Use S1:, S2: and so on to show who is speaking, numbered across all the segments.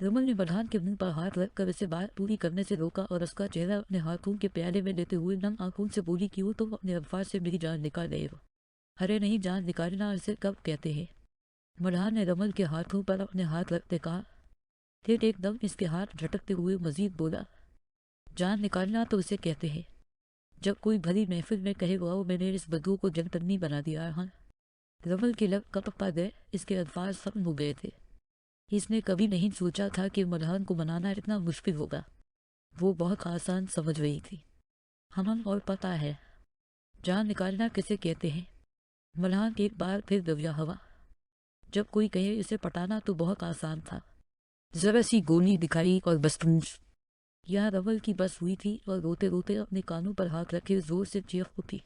S1: رمل نے ملحان کے منہ پر ہاتھ رکھ کر اسے بات پوری کرنے سے روکا اور اس کا چہرہ اپنے ہاتھوں کے پیالے میں لیتے ہوئے نم آنکھوں سے بولی کیوں تم اپنے الفاظ سے میری جان نکال رہے ہو؟ ارے نہیں، جان نکالنا اسے کب کہتے ہیں؟ ملحان نے رمل کے ہاتھوں پر اپنے ہاتھ رکھتے کہا، پھر ایک دم اس کے ہاتھ جھٹکتے ہوئے مزید بولا، جان نکالنا تو اسے کہتے ہیں جب کوئی بھری محفل میں کہے واؤ میں نے اس بدو کو جنتنی بنا دیا۔ ہاں، رمل کی لب کپا گئے، اس کے الفاظ ختم ہو گئے تھے۔ اس نے کبھی نہیں سوچا تھا کہ ملحان کو منانا اتنا مشکل ہوگا۔ وہ بہت آسان سمجھ رہی تھی۔ ہمن اور پتہ ہے جان نکالنا کسے کہتے ہیں؟ ملحان ایک بار پھر دویا ہوا۔ جب کوئی کہے اسے پٹانا تو بہت آسان تھا، ذرا سی گولی دکھائی اور بس پونچھ۔ یہاں رمل کی بس ہوئی تھی اور روتے روتے اپنے کانوں پر ہاتھ رکھے زور سے چیخ اٹھی،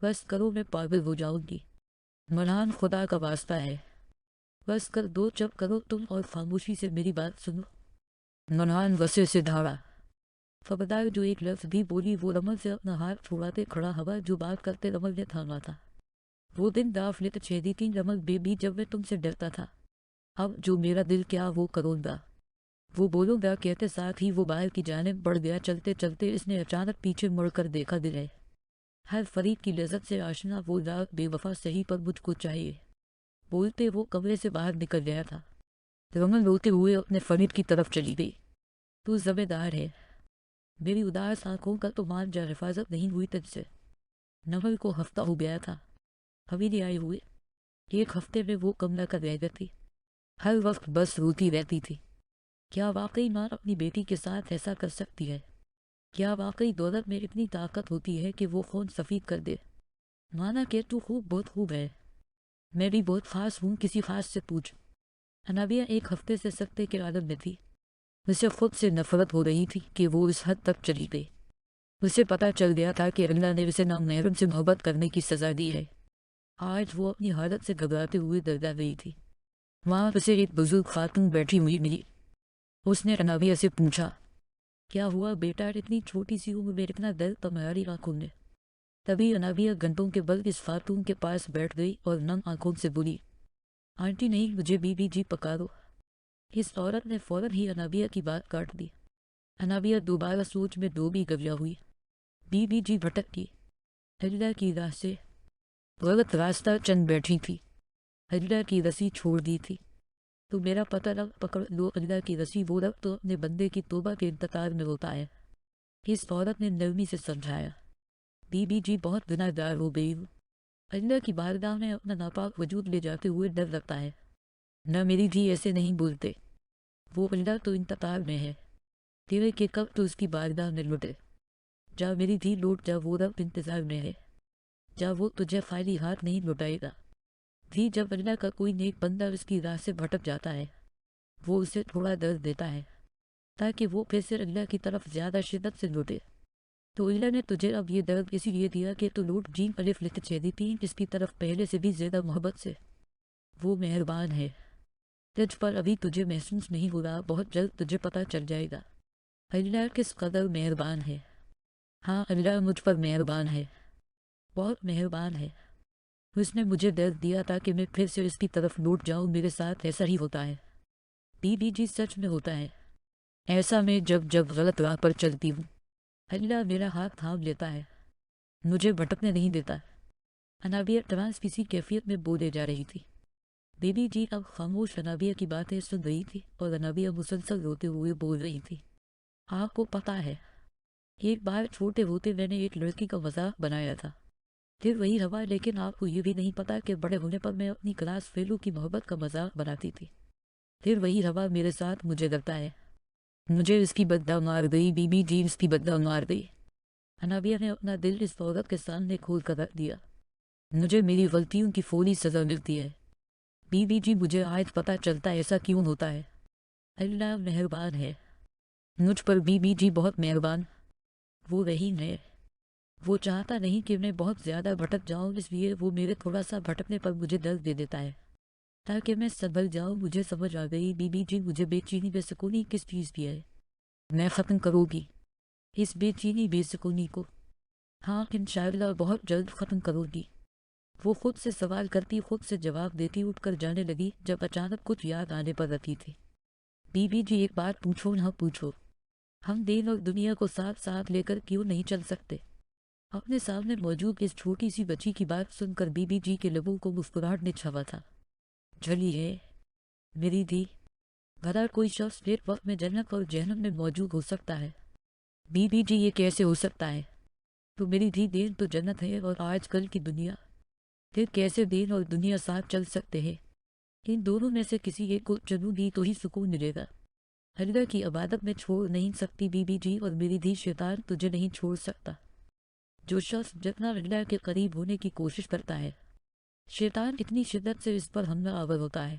S1: بس کرو میں پاگل ہو جاؤں گی۔ ملحان خدا کا واسطہ ہے بس کر دو، جب کرو تم اور خاموشی سے میری بات سنو۔ ملحان غصے سے دھاڑا۔ خبردار جو ایک لفظ بھی بولی وہ رمل سے اپنا ہاتھ چھوڑاتے کھڑا ہوا جو بات کرتے رمل نے تھاما تھا۔ وہ دن دافلت چھیدی تھی رمل بیبی جب میں تم سے ڈرتا تھا، اب جو میرا دل کیا وہ کروں گا، وہ بولوں گا کہتے ساتھ ہی وہ باہر کی جانب بڑھ گیا۔ چلتے چلتے اس نے اچانک پیچھے مڑ کر دیکھا، دل ہے ہر فرید کی لذت سے آشنا وہ لاکھ بے وفا صحیح پر مجھ کو چاہیے۔ بولتے وہ کمرے سے باہر نکل گیا تھا۔ رمل روتے ہوئے اپنے فرید کی طرف چلی گئی۔ تو ذمہ دار ہے، میری اداس آنکھوں کا تو مان جا، حفاظت نہیں ہوئی تجھ سے۔ نمل کو ہفتہ ہو گیا تھا حویلی آئے ہوئے۔ ایک ہفتے میں وہ کمرہ کا رہ گئی، ہر وقت بس روتی رہتی تھی۔ کیا واقعی ماں اپنی بیٹی کے ساتھ ایسا کر سکتی ہے؟ کیا واقعی دولت میں اتنی طاقت ہوتی ہے کہ وہ خون سفید کر دے؟ مانا کہ تو خوب بہت خوب ہے، میں بھی بہت خاص ہوں، کسی خاص سے پوچھ۔ انابیہ ایک ہفتے سے سکتے کے عالم میں تھی۔ اسے خود سے نفرت ہو رہی تھی کہ وہ اس حد تک چلی گئی۔ اسے پتہ چل گیا تھا کہ اللہ نے اسے نامحرم سے محبت کرنے کی سزا دی ہے۔ آج وہ اپنی حالت سے گھبراتے ہوئے دردا گئی تھی۔ وہاں اسے ایک بزرگ خاتون بیٹھی ہوئی ملی۔ اس نے انابیہ سے پوچھا، کیا ہوا بیٹا، اتنی چھوٹی سی عمر میں اتنا درد تمہاری آنکھوں نے؟ تبھی انابیہ گھنٹوں کے بعد اس خاتون کے پاس بیٹھ گئی اور نم آنکھوں سے بولی، آنٹی نہیں، مجھے بی بی جی پکارو۔ اس عورت نے فوراً ہی انابیہ کی بات کاٹ دی۔ انابیہ دوبارہ سوچ میں ڈوبی گویا ہوئی۔ بی بی جی بھٹک گئی۔ اللہ کی راہ سے غلط راستہ چند بیٹھی تھی، اللہ کی رسی چھوڑ دی تھی۔ تو میرا پتہ لگ پکڑ لو، اللہ کی رسی وہ رب تو اپنے بندے کی توبہ کے انتظار میں ہوتا ہے۔ اس عورت نے نرمی سے سمجھایا، بی بی جی بہت گناہ گار ہو گئی ہوں، اللہ کی بارگاہ میں اپنا ناپاک وجود لے جاتے ہوئے ڈر لگتا ہے۔ نہ میری جی ایسے نہیں بولتے، وہ اللہ تو انتظار میں ہے تیرے کہ کب تو اس کی بارگاہ میں لٹے۔ جا میری جی لوٹ جا، وہ رب انتظار میں ہے، جا وہ تجھے خالی ہاتھ نہیں لٹائے گا۔ بھی جب اللہ کا کوئی نیک بندہ اس کی راہ سے بھٹک جاتا ہے وہ اسے تھوڑا درد دیتا ہے تاکہ وہ پھر سے اللہ کی طرف زیادہ شدت سے لوٹے۔ تو اللہ نے تجھے اب یہ درد اسی لیے دیا کہ تو لوٹ جیم الف لکھ چھیدی تھی اس کی طرف پہلے سے بھی زیادہ محبت سے۔ وہ مہربان ہے، تجھ پر ابھی تجھے محسوس نہیں ہو رہا، بہت جلد تجھے پتہ چل جائے گا اللہ کس قدر مہربان ہے۔ ہاں، اللہ مجھ پر مہربان ہے، بہت مہربان ہے۔ اس نے مجھے درد دیا تاکہ میں پھر سے اس کی طرف لوٹ جاؤں، میرے ساتھ ایسا ہی ہوتا ہے بی بی جی، سچ میں ہوتا ہے ایسا۔ میں جب غلط راہ پر چلتی ہوں اللہ میرا ہاتھ تھام لیتا ہے، مجھے بھٹکنے نہیں دیتا۔ انابیہ ٹرانس کسی کیفیت میں بولے جا رہی تھی۔ بی بی جی اب خاموش انابیہ کی باتیں سن رہی تھی اور انابیہ مسلسل روتے ہوئے بول رہی تھی، آپ کو پتہ ہے ایک بار چھوٹے ہوتے میں نے ایک لڑکی کا مذاق بنایا تھا، پھر وہی ہوا، لیکن آپ کو یہ بھی نہیں پتا کہ بڑے ہونے پر میں اپنی کلاس فیلو کی محبت کا مذاق بناتی تھی، پھر وہی ہوا میرے ساتھ مجھے لگتا ہے مجھے اس کی بددعا مار گئی، بی بی جی اس کی بددعا مار گئی۔ انابیہ نے اپنا دل اس عورت کے سامنے کھول کر رکھ دیا، مجھے میری غلطیوں کی فوری سزا ملتی ہے بی بی جی، مجھے آج پتہ چلتا ہے ایسا کیوں ہوتا ہے۔ اللہ مہربان ہے مجھ پر بی بی جی، بہت مہربان۔ وہ رحیم ہے، وہ چاہتا نہیں کہ میں بہت زیادہ بھٹک جاؤں، اس لیے وہ میرے تھوڑا سا بھٹکنے پر مجھے درد دے دیتا ہے تاکہ میں سنبھل جاؤں۔ مجھے سمجھ آ گئی بی بی جی، مجھے بے چینی بے سکونی کس چیز کی ہے، میں ختم کروں گی اس بے چینی بے سکونی کو، ہاں انشاءاللہ بہت جلد ختم کروں گی۔ وہ خود سے سوال کرتی خود سے جواب دیتی اٹھ کر جانے لگی جب اچانک کچھ یاد آنے پر رکھی تھی۔ بی بی جی ایک بات پوچھو نہ پوچھو، ہم دین اور دنیا کو ساتھ ساتھ لے کر کیوں نہیں چل سکتے؟ اپنے سامنے موجود اس چھوٹی سی بچی کی بات سن کر بی بی جی کے لبوں کو مسکراہٹ نے چھوا تھا۔ جلی ہے میری دھی، اگر کوئی شخص پھر وقت میں جنت اور جہنم میں موجود ہو سکتا ہے، بی بی جی یہ کیسے ہو سکتا ہے؟ تو میری دھی دین تو جنت ہے اور آج کل کی دنیا، پھر کیسے دین اور دنیا ساتھ چل سکتے ہیں؟ ان دونوں میں سے کسی ایک کو چنوں گی تو ہی سکون ملے گا۔ اللہ کی عبادت میں چھوڑ نہیں سکتی بی بی جی، اور میری دھی شیطان تجھے نہیں چھوڑ سکتا۔ جو شخص جتنا اللہ کے قریب ہونے کی کوشش کرتا ہے، شیطان اتنی شدت سے اس پر حملہ آور ہوتا ہے۔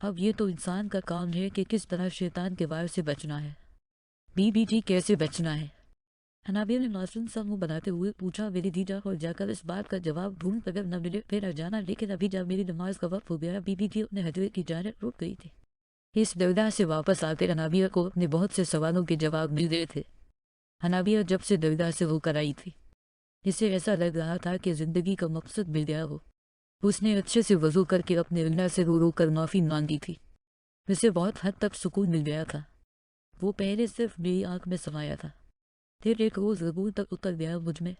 S1: اب یہ تو انسان کا کام ہے کہ کس طرح شیطان کے وار سے بچنا ہے۔ بی بی جی کیسے بچنا ہے؟ انابیہ نے معصوم سا منہ بناتے ہوئے پوچھا۔ میری دی جا اور جا کر اس بات کا جواب ڈھونڈ اگر نہ ملے پھر آ جانا، لیکن ابھی جب میری نماز کا وقت ہو گیا۔ بی بی جی اپنے حجرے کی جانب رک گئی تھی۔ اس درگاہ سے واپس آ کر انابیہ کو اپنے بہت سے سوالوں کے جواب مل گئے تھے۔ انابیہ جب سے درگاہ سے ہو کر آئی تھی، اسے ایسا لگ رہا تھا کہ زندگی کا مقصد مل گیا ہو۔ اس نے اچھے سے وضو کر کے اپنے اللہ سے رو رو کر معافی مانگی تھی۔ اسے بہت حد تک سکون مل گیا تھا۔ وہ پہلے صرف میری آنکھ میں سمایا تھا، پھر ایک روز زبون تک اتر گیا مجھ میں۔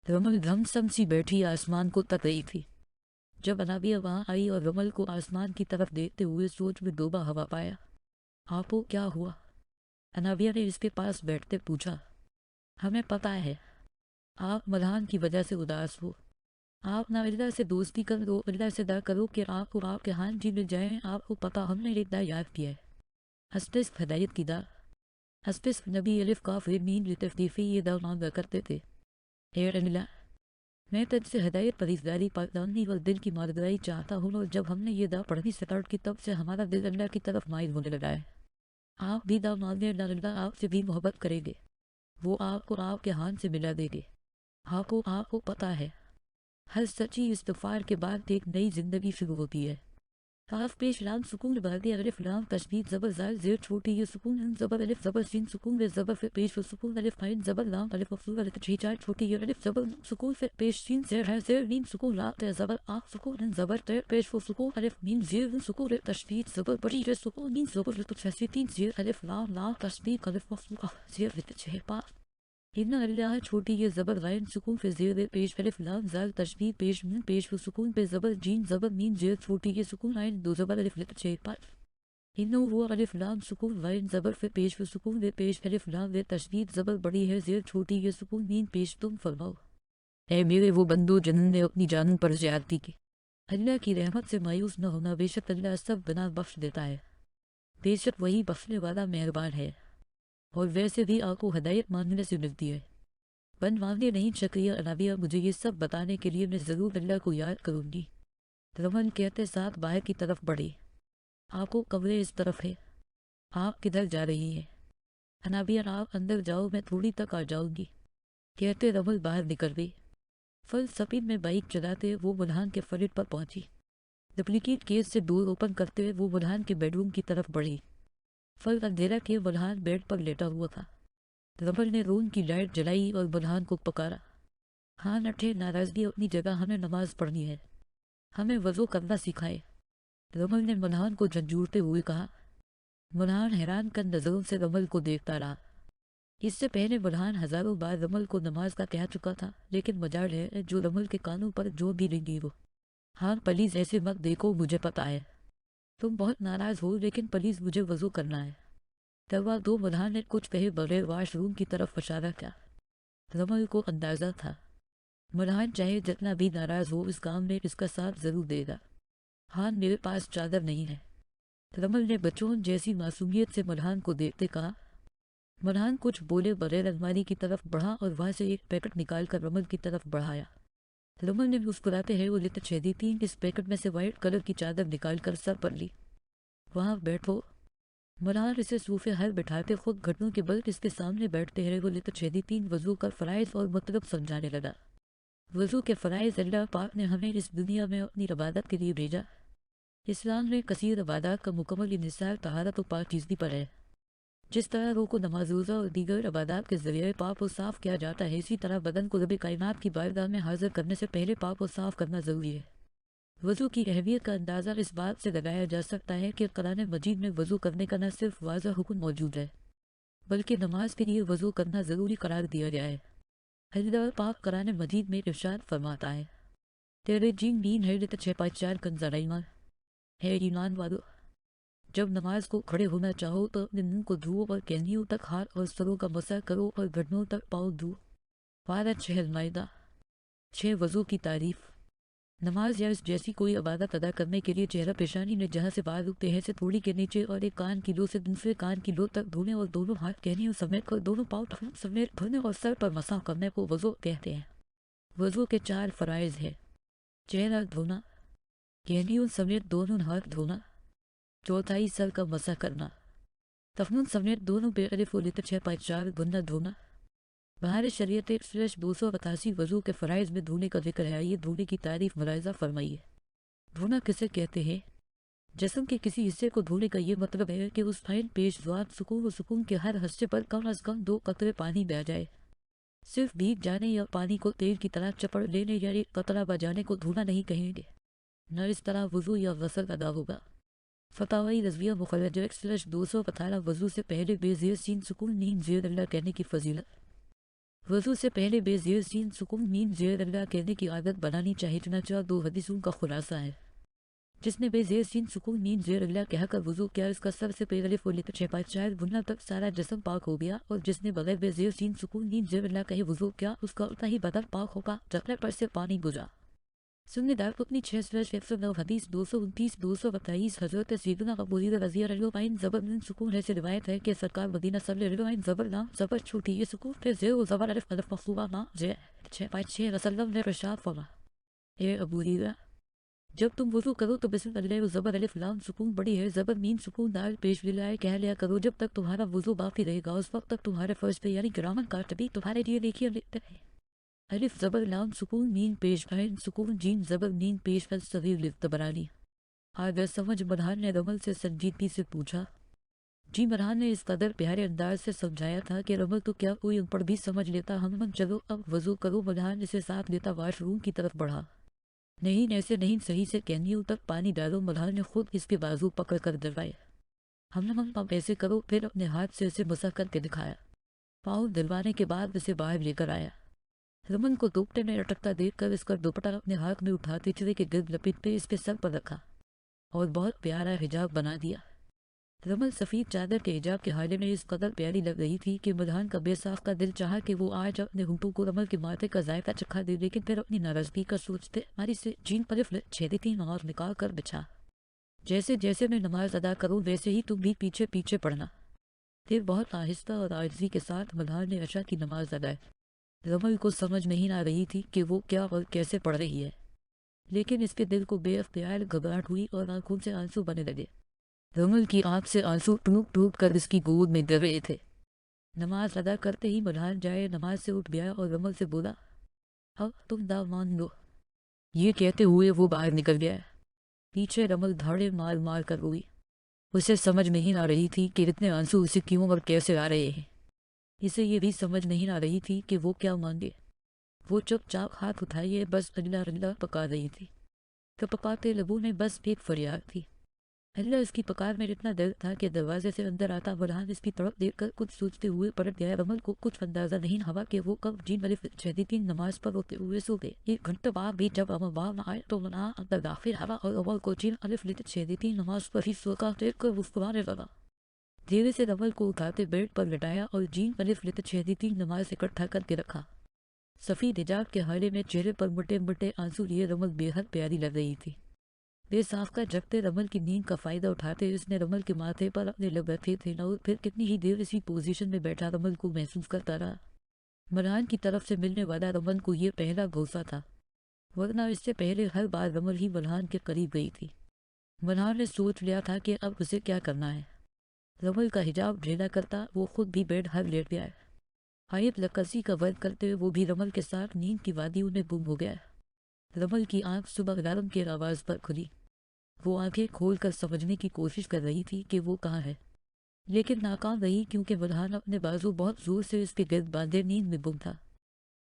S1: رمل دھم سم سی بیٹھی آسمان کو تک رہی تھی۔ جب انابیہ وہاں آئی اور رمل کو آسمان کی طرف دیکھتے ہوئے سوچ میں ڈوبا ہوا پایا۔ آپ کو کیا ہوا؟ انابیہ نے اس کے پاس بیٹھتے پوچھا۔ ہمیں پتہ ہے آپ ملحان کی وجہ سے اداس ہو۔ آپ نہ اللہ سے دوستی کر دو، اللہ سے دا کرو کہ آپ کو آپ کے ہاں جی مل جائیں۔ آپ کو پتہ ہم نے ایک دا یاد کیا ہے، ہسپس ہدایت کی دا، ہسپس نبی الف کاف مین لتفدیفی، یہ دا مانگا کرتے تھے۔ اے اللہ، میں تجھ سے ہدایت پریزگاری پاکدانی اور دل کی مالدرائی چاہتا ہوں، اور جب ہم نے یہ دا پڑھی سٹارٹ کی تب سے ہمارا دل اللہ کی طرف مائل ہونے لگا ہے۔ آپ بھی دا مانگے، اللہ آپ سے بھی محبت کریں گے، وہ آپ کو آپ کے ہاتھ سے ملا دے گے۔ آپ کو پتہ ہے ہر سچی استغفار کے بعد ایک نئی زندگی شروع ہوتی ہے۔ کاف پیش لام سکون بادی الف لام تشدید زبر زال زیر چھوٹی یہ سکون ان زبر الف زبر سین سکون و زبر فر پیش و سکون الف عین زبر لام الف مفصول الف چھ چار چھوٹی یہ الف زبر سکون فر پیش سین زیر ہے زیر نیم سکون لا تے زبر آ سکون ان زبر تے پیش و سکون الف میم زیر سکون تشدید زبر بڑی یہ سکون میم زبر تشدید زیر الف لام لا تشدید الف مفصول زیر الف چھ پاس ان اللہ چھوٹی یہ زبر غین سکون پہ زیر پیش الف لام زال تشدید پیش من پیش و سکون پہ زبر جین زبر میم زیر چھوٹی یہ سکون عین دو زبر الف لت چھ پاس انو وہ الف لام سکون غین زبر پہ پیش و سکون و پیش الف لام و تشدید زبر بڑی ہے زیر چھوٹی یہ سکون میم پیش تم فرماؤ۔ اے میرے وہ بندو جنہوں نے اپنی جانوں پر زیادتی کی، اللہ کی رحمت سے مایوس نہ ہونا، بے شک اللہ سب بنا بخش دیتا ہے، بے شک وہی بخشنے والا مہربان ہے، اور ویسے بھی آپ کو ہدایت مانگنے سے ملتی ہے۔ بن مانگنے نہیں شکریہ انابیہ، مجھے یہ سب بتانے کے لیے میں ضرور اللہ کو یاد کروں گی۔ رمن کہتے ساتھ باہر کی طرف بڑھی۔ آپ کو کمرے اس طرف ہے، آپ کدھر جا رہی ہیں؟ انابیہ آپ اندر جاؤ، میں تھوڑی تک آ جاؤں گی، کہتے رمل باہر نکل گئی۔ فلسفین میں بائک چلاتے وہ ملحان کے فرد پر پہنچی۔ ڈپلیکیٹ کیس سے ڈور اوپن کرتے ہوئے وہ ملحان کے بیڈ روم کی طرف بڑھی۔ فل اندھیرا کے ملحان بیڈ پر لیٹا ہوا تھا۔ رمل نے روم کی لائٹ جلائی اور ملحان کو پکارا۔ ہاں نٹھے، ناراضگی اپنی جگہ، ہمیں نماز پڑھنی ہے، ہمیں وضو کرنا سکھائے، رمل نے ملحان کو جھنجھوڑتے ہوئے کہا۔ ملحان حیران کن نظروں سے رمل کو دیکھتا رہا۔ اس سے پہلے ملحان ہزاروں بار رمل کو نماز کا کہہ چکا تھا، لیکن مجال ہے جو رمل کے کانوں پر جو بھی نہیں گی وہ۔ ہاں پلیز ایسے مت دیکھو، مجھے پتہ ہے تم بہت ناراض ہو، لیکن پلیز مجھے وضو کرنا ہے۔ توا دو ملحان نے کچھ کہے بغیر واش روم کی طرف اشارہ کیا۔ رمل کو اندازہ تھا ملحان چاہے جتنا بھی ناراض ہو اس کام میں اس کا ساتھ ضرور دے گا۔ ہاں میرے پاس چادر نہیں ہے، رمل نے بچوں جیسی معصومیت سے ملحان کو دیکھتے کہا۔ ملحان کچھ بولے بغیر الماری کی طرف بڑھا اور وہاں سے ایک پیکٹ نکال کر رمل کی طرف بڑھایا۔ رمل نے مسکراتے ہوئے وہ لت چھیدی تین اس پیکٹ میں سے وائٹ کلر کی چادر نکال کر سر پر لی۔ وہاں بیٹھو۔ ملحان اسے صوفے حل بٹھاتے خود گھٹنوں کے بل اس کے سامنے بیٹھتے ہوئے وہ لت چھیدی تین وضو کا فرائض اور مطلب سمجھانے لگا۔ وضو کے فرائض اللہ پاک نے ہمیں اس دنیا میں اپنی عبادت کے لیے بھیجا۔ اسلام میں کثیر عبادات کا مکمل انحصار طہارت و پاکیزگی پر ہے۔ جس طرح روح کو نماز روزہ اور دیگر عبادات کے ذریعے پاک و صاف کیا جاتا ہے، اسی طرح بدن کو رب کائنات کی بارگاہ میں حاضر کرنے سے پہلے پاک و صاف کرنا ضروری ہے۔ وضو کی اہمیت کا اندازہ اس بات سے لگایا جا سکتا ہے کہ قرآن مجید میں وضو کرنے کا نہ صرف واضح حکم موجود ہے بلکہ نماز کے لیے وضو کرنا ضروری قرار دیا گیا ہے۔ اللہ پاک قرآن مجید میں ارشاد فرماتا ہے، تیرے جین دین ہے تو 6.4 کنزرائیمان ہے ایمان والو، جب نماز کو کھڑے ہونا چاہو تو اپنے منہ کو دھو اور کہنیوں تک ہاتھ اور سروں کا مسح کرو اور گھٹنوں تک پاؤں دھو۔ پارہ 6 المائدہ۔ 6 وضو کی تعریف۔ نماز یا اس جیسی کوئی عبادت ادا کرنے کے لیے چہرہ پیشانی میں جہاں سے بال اگتے ہیں سے تھوڑی کے نیچے اور ایک کان کی لو سے دوسرے کان کی لو تک دھونے اور دونوں ہاتھ کہنیوں سمیت اور دونوں پاؤں ٹخنوں سمیت دھونے اور سر پر مسح کرنے کو وضو کہتے ہیں۔ وضو کے 4 فرائض ہیں: چہرہ دھونا، کہنیوں سمیت دونوں ہاتھ دھونا، چوتھائی سر کا مسح کرنا، ٹخنوں سمیت دونوں بے الف و لت 6.4 گنا دھونا۔ بہار شریعت 288 وضو کے فرائض میں دھونے کا ذکر ہے۔ آئیے دھونے کی تعریف ملاحظہ فرمائیے۔ دھونا کسے کہتے ہیں؟ جسم کے کسی حصے کو دھونے کا یہ مطلب ہے کہ اس فائن پیش زوات سکون و سکون کے ہر حصے پر کم از کم 2 قطرے پانی بہ جائے۔ صرف بھیگ جانے یا پانی کو تیل کی طرح چپڑ لینے یا ایک قطرہ بجانے کو دھونا نہیں کہیں گے، نہ اس طرح وضو یا غسل ادا ہوگا۔ فتاوی رضویہ مخرجہ 218 وضو سے پہلے بے زیر سین سکون نین زیر اللہ کہنے کی فضیلت۔ وضو سے پہلے بے زیر سین سکون نین زیر اللہ کہنے کی عادت بنانی چاہیے، چنانچہ 2 حدیثوں کا خلاصہ ہے۔ جس نے بے زیر سین سکون نین زیر اللہ کہہ کر وضو کیا، اس کا سر سے پیر الف و لت 6.4 گنا تک سارا جسم پاک ہو گیا، اور جس نے بغیر بے زیر سین سکون نین زیر اللہ کہے وضو کیا، اس کا اتنا ہی بدن پاک ہوگا جتنے پر سے پانی گزرا۔ سنن دارقطنی 6/109 حدیث 229 228 حضرت سیدنا ابو ہریرہ رضی اللہ عنہ زبر من سکون ہے سے روایت ہے کہ سرکار مدینہ صلی اللہ علیہ زبر نام زبر چھوٹی یہ سکون پہ زیر و زبر الف الف مخصوبہ نا 6.6 وسلم نے ارشاد فرمایا، اے ابو ہریرہ، جب تم وضو کرو تو بسم اللہ و زبر الف لام سکون بڑی ہے زبر مین سکون دال پیش ولائے کہہ لیا کرو جب تک تمہارا وضو باقی رہے گا، اس وقت تک تمہارے فرض پہ یعنی کرامن کاتبی تمہارے لیے لکھی لکھتے ہیں۔ الف زبر لام سکون نین پیش فین سکون جین زبر نین پیش فل صغیر لطبرانی۔ آگے سمجھ مرحان نے رمل سے سنجیدگی سے پوچھا۔ جی مرحان نے اس قدر پیارے انداز سے سمجھایا تھا کہ رمل تو کیا کوئی ان پر بھی سمجھ لیتا۔ ہم چلو اب وضو کرو۔ مرحان اسے ساتھ لیتا واش روم کی طرف بڑھا۔ نہیں ایسے نہیں، صحیح سے کہنیوں تک پانی ڈالو۔ مرحان نے خود اس کے بازو پکڑ کر دلوائے۔ ہم اب ایسے کرو، پھر اپنے ہاتھ سے اسے مسح کر کے دکھایا۔ پاؤں دلوانے کے بعد اسے باہر لے کر آیا۔ رمن کو دوپٹے میں لٹکتا دیکھ کر اس کا دوپٹہ اپنے ہاتھ میں اٹھاتے چرے کے گرد لپیٹ پہ اس کے سر پر رکھا اور بہت پیارا حجاب بنا دیا۔ رمل سفید چادر کے حجاب کے حالے میں اس قدر پیاری لگ رہی تھی کہ مرحان کا بے ساختہ دل چاہا کہ وہ آج اپنے ہونٹوں کو رمل کے ماتھے کا ذائقہ چکھا دے، لیکن پھر اپنی ناراضگی کا سوچتے ہماری سے جین پلف چھیدتی نماز نکال کر بچھا۔ جیسے جیسے میں نماز ادا کروں ویسے ہی تم بھی پیچھے پیچھے پڑھنا۔ پھر بہت آہستہ اور عاجزی کے ساتھ مرحان نے عشاء کی نماز ادائی۔ رمل کو سمجھ نہیں آ رہی تھی کہ وہ کیا اور کیسے پڑھ رہی ہے، لیکن اس کے دل کو بے اختیار گھبراہٹ ہوئی اور آنکھوں سے آنسو بنے لگے۔ رمل کی آنکھ سے آنسو ٹوٹ ٹوٹ کر اس کی گود میں گر رہے تھے۔ نماز ادا کرتے ہی مرحان جائے نماز سے اٹھ گیا اور رمل سے بولا، اب تم دا مان لو۔ یہ کہتے ہوئے وہ باہر نکل گیا۔ پیچھے رمل دھاڑے مار مار کر روئی۔ اسے سمجھ نہیں آ رہی تھی کہ اتنے آنسو اسے کیوں اور کیسے آ رہے ہیں۔ اسے یہ بھی سمجھ نہیں آ رہی تھی کہ وہ کیا مانگے۔ وہ چپ چاپ ہاتھ اٹھائیے بس اللہ اللہ پکار رہی تھی کہ پکاتے لبوں میں بس ایک فریاد تھی۔ اللہ اس کی پکار میں اتنا درد تھا کہ دروازے سے اندر آتا مرحان اس کی طرف دیکھ کر کچھ سوچتے ہوئے پلٹ گیا۔ رمل کو کچھ اندازہ نہیں ہوا کہ وہ کب جین الف چھیدتی نماز پر ہوتے ہوئے سو گئے۔ 1 گھنٹے بعد بھی جب امر باہر نہ آئے تو منا اندر داخل ہوا اور رمل کو جین الف لت چھیدتی نماز پر ہی سوکا دیکھ کر مسکرانے لگا۔ دھیرے سے رمل کو اٹھاتے بیڈ پر لٹایا اور جین الف لت چھیدتی نماز اکٹھا کر کے رکھا۔ سفید حجاب کے حالے میں چہرے پر مٹے مٹے آنسو لیے رمل بے حد پیاری لگ رہی تھی۔ بے ساختہ جگتے رمل کی نیند کا فائدہ اٹھاتے اس نے رمل کے ماتھے پر اپنے لب رکھے تھے اور پھر کتنی ہی دیر اسی پوزیشن میں بیٹھا رمل کو محسوس کرتا رہا۔ مرحان کی طرف سے ملنے والا رمل کو یہ پہلا بھروسہ تھا، ورنہ اس سے پہلے ہر بار رمل ہی مرحان کے قریب گئی تھی۔ مرحان نے سوچ لیا تھا کہ اب اسے کیا کرنا ہے۔ رمل کا حجاب ڈھیلا کرتا وہ خود بھی بیڈ ہر لیٹ گیا۔ حائب لکسی کا ورد کرتے ہوئے وہ بھی رمل کے ساتھ نیند کی وادیوں میں گم ہو گیا۔ رمل کی آنکھ صبح الارم کی آواز پر کھلی۔ وہ آنکھیں کھول کر سمجھنے کی کوشش کر رہی تھی کہ وہ کہاں ہے، لیکن ناکام رہی کیونکہ مرحان اپنے بازو بہت زور سے اس کے گرد باندھے نیند میں گم تھا۔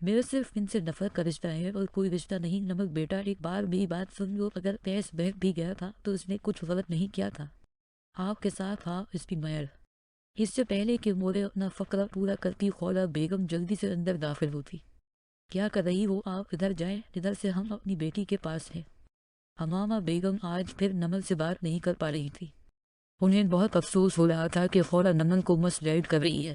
S1: میرا صرف ان سے نفرت کا رشتہ ہے اور کوئی رشتہ نہیں۔ نمل بیٹا ایک بار میری بات سن لو، اگر تیس بہک بھی گیا تھا تو اس نے کچھ غلط نہیں کیا تھا۔ آپ کے ساتھ تھا اس کی مہر۔ اس سے پہلے کہ مورے اپنا فقرہ پورا کرتی خولا بیگم جلدی سے اندر داخل ہوتی۔ کیا کر رہی ہو آپ؟ ادھر جائیں، ادھر سے، ہم اپنی بیٹی کے پاس ہیں۔ حمامہ بیگم آج پھر نمل سے بات نہیں کر پا رہی تھی۔ انہیں بہت افسوس ہو رہا تھا کہ خولا نمل کو مس گائیڈ کر رہی ہے۔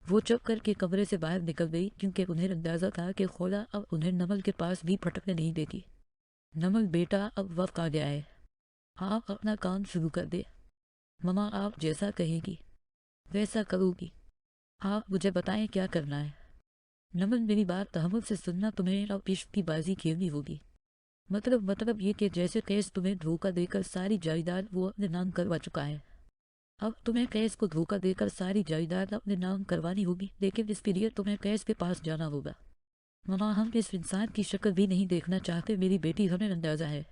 S1: وہ چپ کر کے کمرے سے باہر نکل گئی کیونکہ انہیں اندازہ تھا کہ خولا اب انہیں نمل کے پاس بھی پھٹکنے نہیں دے گی۔ نمل بیٹا، اب وقت آ گیا ہے، آپ اپنا کام شروع کر دیں۔ مما آپ جیسا کہے گی ویسا کرو گی، آپ مجھے بتائیں کیا کرنا ہے۔ نمل میری بات تحمل سے سننا، تمہیں اب عشق کی بازی کھیلنی ہوگی۔ مطلب یہ کہ جیسے قیس تمہیں دھوکہ دے کر ساری جائیداد وہ اپنے نام کروا چکا ہے، اب تمہیں قیس کو دھوکہ دے کر ساری جائیداد اپنے نام کروانی ہوگی، لیکن اس کے لیے تمہیں قیس کے پاس جانا ہوگا۔ مما ہم اس انسان کی شکل بھی نہیں دیکھنا چاہتے، میری بیٹی، ہمیں اندازہ ہے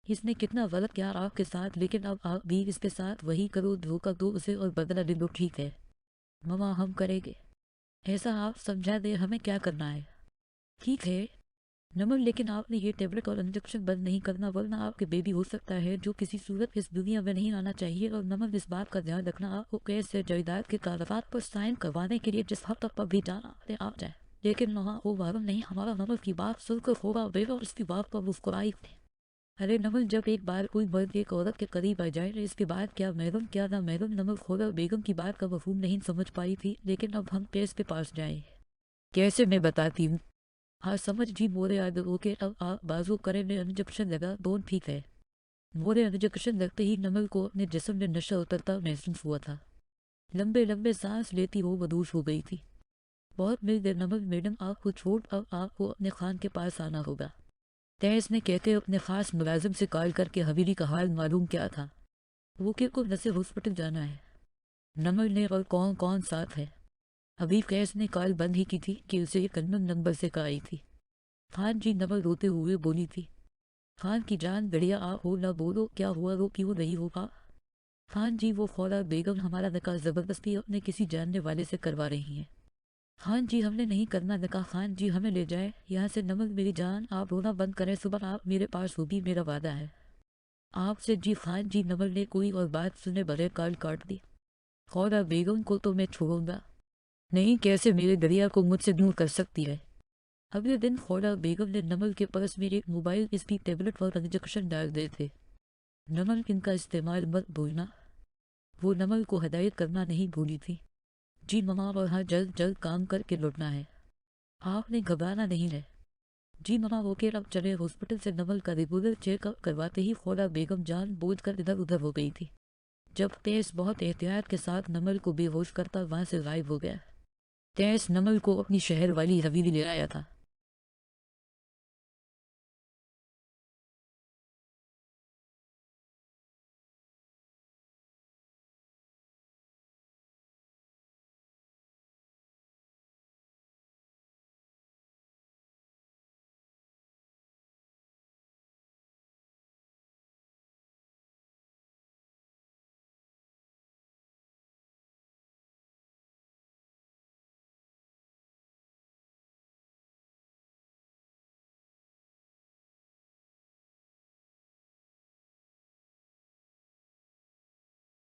S1: اس نے کتنا غلط کیا آپ کے ساتھ، لیکن اب آپ بھی اس کے ساتھ وہی کرو، دھوکہ دو اسے اور بدلہ لے لو، ٹھیک ہے؟ مما ہم کریں گے ایسا، آپ سمجھا دے ہمیں کیا کرنا ہے۔ ٹھیک ہے نمل، لیکن آپ نے یہ ٹیبلٹ اور انجیکشن بند نہیں کرنا، ورنہ آپ کے بیبی ہو سکتا ہے جو کسی صورت اس دنیا میں نہیں آنا چاہیے۔ اور نمل اس بات کا دھیان رکھنا، آپ کو قیس سے جائیداد کے کاغذات پر سائن کروانے کے لیے جس حد تک پر بھی جانا ہے آپ جائیں، لیکن وہاں وہ وارم نہیں۔ ہمارا نمل کی بات سن کر ہوگا بیگا اور اس کی بات پر مسکرائی تھی۔ ارے نمل، جب ایک بار کوئی مرد ایک عورت کے قریب آ جائے اس کے بعد کیا محرم کیا نہ محرم۔ نمل خولا بیگم کی بات کا مفہوم نہیں سمجھ پائی تھی، لیکن اب ہم قیس کے پاس جائیں کیسے، میں بتاتی ہوں۔ ہاں سمجھ جی، مورے آدھو کے اب آپ بازو کرے میں انجیکشن لگا، دون ٹھیک ہے۔ مورے انجیکشن لگتے ہی نمل کو اپنے جسم میں نشہ اترتا محسوس ہوا تھا۔ لمبے لمبے سانس لیتی وہ مدوش ہو گئی تھی۔ بہت مل دے نمل میڈم، آپ کو چھوڑ اب آپ کو اپنے خان کے پاس آنا ہوگا، تیس نے کہتے اپنے خاص ملازم سے کال کر کے حویلی کا حال معلوم کیا تھا۔ وکیل کو نصر ہاسپٹل جانا ہے۔ نمل نے، اور کون کون ساتھ ہے؟ ابھی قیس نے کال بند ہی کی تھی کہ اسے ایک انون نمبر سے کال آئی تھی۔ خان جی، نمل روتے ہوئے بولی تھی۔ خان کی جان بڑھیا آ ہو، نہ بولو کیا ہوا، رو کیوں نہیں ہوگا؟ خان جی، وہ خولا بیگم ہمارا نکاح زبردستی اپنے کسی جاننے والے سے کروا رہی ہیں۔ خان جی، ہم نے نہیں کرنا نکاح، خان جی ہمیں لے جائے یہاں سے۔ نمل میری جان، آپ رونا بند کریں، صبح آپ میرے پاس ہوگی، میرا وعدہ ہے آپ سے۔ جی خان جی، نمل نے کوئی اور بات سنے بغیر کال کاٹ دی۔ خولا بیگم کو تو میں چھوڑوں گا نہیں، کیسے میرے دریا کو مجھ سے دور کر سکتی ہے۔ اگلے دن خولا بیگم نے نمل کے پرس میں ایک موبائل، اس کی ٹیبلٹ اور انجیکشن ڈال دیے تھے۔ نمل، ان کا استعمال مت بھولنا۔ وہ نمل کو ہدایت کرنا نہیں بھولی تھی۔ جی مما، اور ہاں جلد جلد کام کر کے لوٹنا ہے، آپ نے گھبرانا نہیں ہے۔ جی مما، وہ کہ اب چلے ہاسپٹل سے۔ نمل کا ریگولر چیک اپ کرواتے ہی خولا بیگم جان بوجھ کر ادھر ادھر ہو گئی تھی، جب تیس بہت احتیاط کے ساتھ نمل کو بے ہوش کرتا وہاں سے غائب ہو گیا۔ تیس نمل کو اپنی شہر والی حویلی لے آیا تھا۔